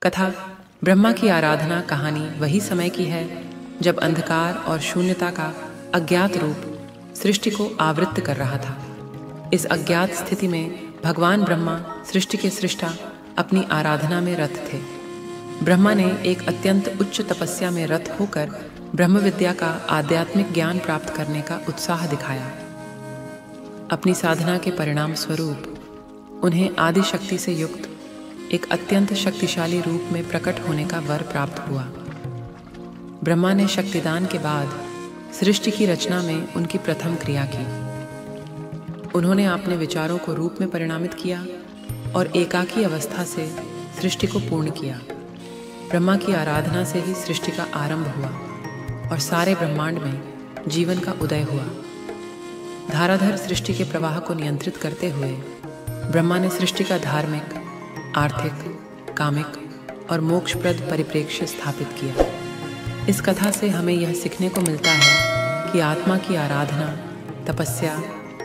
कथा ब्रह्मा की आराधना कहानी वही समय की है जब अंधकार और शून्यता का अज्ञात रूप सृष्टि को आवृत्त कर रहा था। इस अज्ञात स्थिति में भगवान ब्रह्मा सृष्टि के सृष्टा अपनी आराधना में रत थे। ब्रह्मा ने एक अत्यंत उच्च तपस्या में रत होकर ब्रह्म विद्या का आध्यात्मिक ज्ञान प्राप्त करने का उत्साह दिखाया। अपनी साधना के परिणाम स्वरूप उन्हें आदि शक्ति से युक्त एक अत्यंत शक्तिशाली रूप में प्रकट होने का वर प्राप्त हुआ। ब्रह्मा ने शक्तिदान के बाद सृष्टि की रचना में उनकी प्रथम क्रिया की। उन्होंने अपने विचारों को रूप में परिणामित किया और एकाकी अवस्था से सृष्टि को पूर्ण किया। ब्रह्मा की आराधना से ही सृष्टि का आरंभ हुआ और सारे ब्रह्मांड में जीवन का उदय हुआ। धाराधर सृष्टि के प्रवाह को नियंत्रित करते हुए ब्रह्मा ने सृष्टि का धार्मिक, आर्थिक, कामिक और मोक्षप्रद परिप्रेक्ष्य स्थापित किया। इस कथा से हमें यह सीखने को मिलता है कि आत्मा की आराधना, तपस्या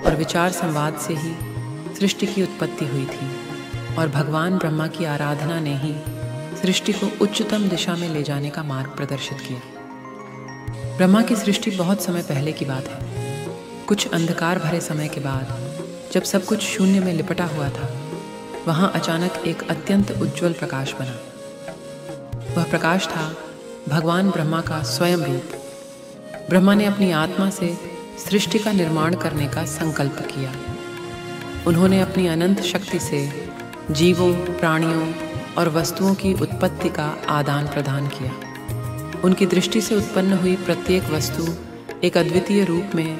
और विचार संवाद से ही सृष्टि की उत्पत्ति हुई थी और भगवान ब्रह्मा की आराधना ने ही सृष्टि को उच्चतम दिशा में ले जाने का मार्ग प्रदर्शित किया। ब्रह्मा की सृष्टि बहुत समय पहले की बात है। कुछ अंधकार भरे समय के बाद जब सब कुछ शून्य में लिपटा हुआ था, वहाँ अचानक एक अत्यंत उज्ज्वल प्रकाश बना। वह प्रकाश था भगवान ब्रह्मा का स्वयं रूप। ब्रह्मा ने अपनी आत्मा से सृष्टि का निर्माण करने का संकल्प किया। उन्होंने अपनी अनंत शक्ति से जीवों, प्राणियों और वस्तुओं की उत्पत्ति का आदान प्रदान किया। उनकी दृष्टि से उत्पन्न हुई प्रत्येक वस्तु एक अद्वितीय रूप में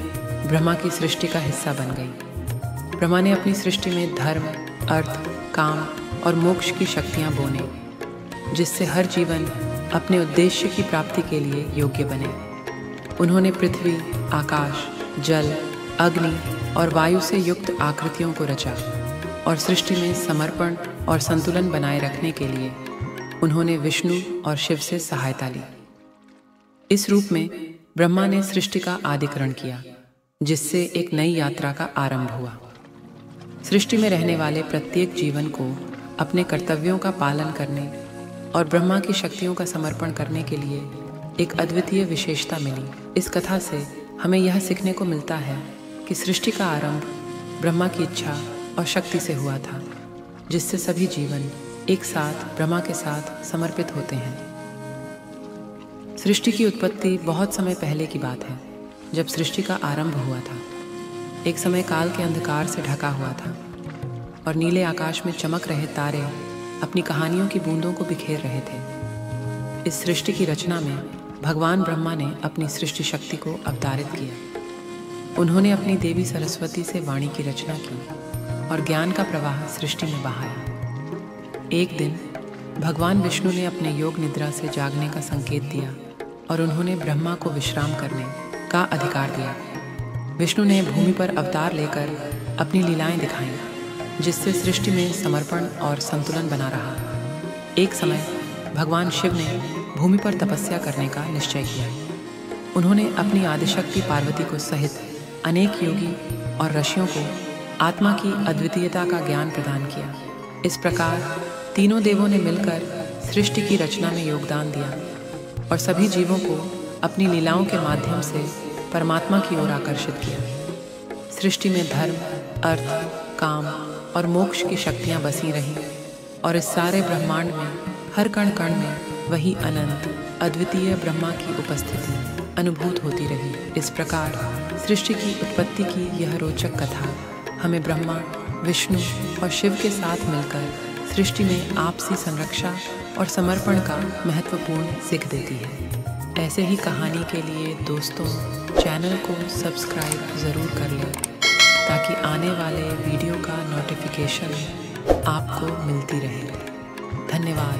ब्रह्मा की सृष्टि का हिस्सा बन गई। ब्रह्मा ने अपनी सृष्टि में धर्म, अर्थ, काम और मोक्ष की शक्तियाँ बोने, जिससे हर जीवन अपने उद्देश्य की प्राप्ति के लिए योग्य बने। उन्होंने पृथ्वी, आकाश, जल, अग्नि और वायु से युक्त आकृतियों को रचा और सृष्टि में समर्पण और संतुलन बनाए रखने के लिए उन्होंने विष्णु और शिव से सहायता ली। इस रूप में ब्रह्मा ने सृष्टि का आदिकरण किया, जिससे एक नई यात्रा का आरंभ हुआ। सृष्टि में रहने वाले प्रत्येक जीवन को अपने कर्तव्यों का पालन करने और ब्रह्मा की शक्तियों का समर्पण करने के लिए एक अद्वितीय विशेषता मिली। इस कथा से हमें यह सीखने को मिलता है कि सृष्टि का आरंभ ब्रह्मा की इच्छा और शक्ति से हुआ था, जिससे सभी जीवन एक साथ ब्रह्मा के साथ समर्पित होते हैं। सृष्टि की उत्पत्ति बहुत समय पहले की बात है, जब सृष्टि का आरंभ हुआ था। एक समय काल के अंधकार से ढका हुआ था और नीले आकाश में चमक रहे तारे अपनी कहानियों की बूंदों को बिखेर रहे थे। इस सृष्टि की रचना में भगवान ब्रह्मा ने अपनी सृष्टि शक्ति को अवतारित किया। उन्होंने अपनी देवी सरस्वती से वाणी की रचना की और ज्ञान का प्रवाह सृष्टि में बहाया। एक दिन भगवान विष्णु ने अपने योग निद्रा से जागने का संकेत दिया और उन्होंने ब्रह्मा को विश्राम करने का अधिकार दिया। विष्णु ने भूमि पर अवतार लेकर अपनी लीलाएं दिखाईं, जिससे सृष्टि में समर्पण और संतुलन बना रहा। एक समय भगवान शिव ने भूमि पर तपस्या करने का निश्चय किया। उन्होंने अपनी आदिशक्ति पार्वती को सहित अनेक योगी और ऋषियों को आत्मा की अद्वितीयता का ज्ञान प्रदान किया। इस प्रकार तीनों देवों ने मिलकर सृष्टि की रचना में योगदान दिया और सभी जीवों को अपनी लीलाओं के माध्यम से परमात्मा की ओर आकर्षित किया। सृष्टि में धर्म, अर्थ, काम और मोक्ष की शक्तियाँ बसी रहीं और इस सारे ब्रह्मांड में हर कण कण में वही अनंत अद्वितीय ब्रह्मा की उपस्थिति अनुभूत होती रही। इस प्रकार सृष्टि की उत्पत्ति की यह रोचक कथा हमें ब्रह्मा, विष्णु और शिव के साथ मिलकर सृष्टि में आपसी संरक्षा और समर्पण का महत्वपूर्ण सीख देती है। ऐसे ही कहानी के लिए दोस्तों चैनल को सब्सक्राइब ज़रूर कर लें, ताकि आने वाले वीडियो का नोटिफिकेशन आपको मिलती रहे। धन्यवाद।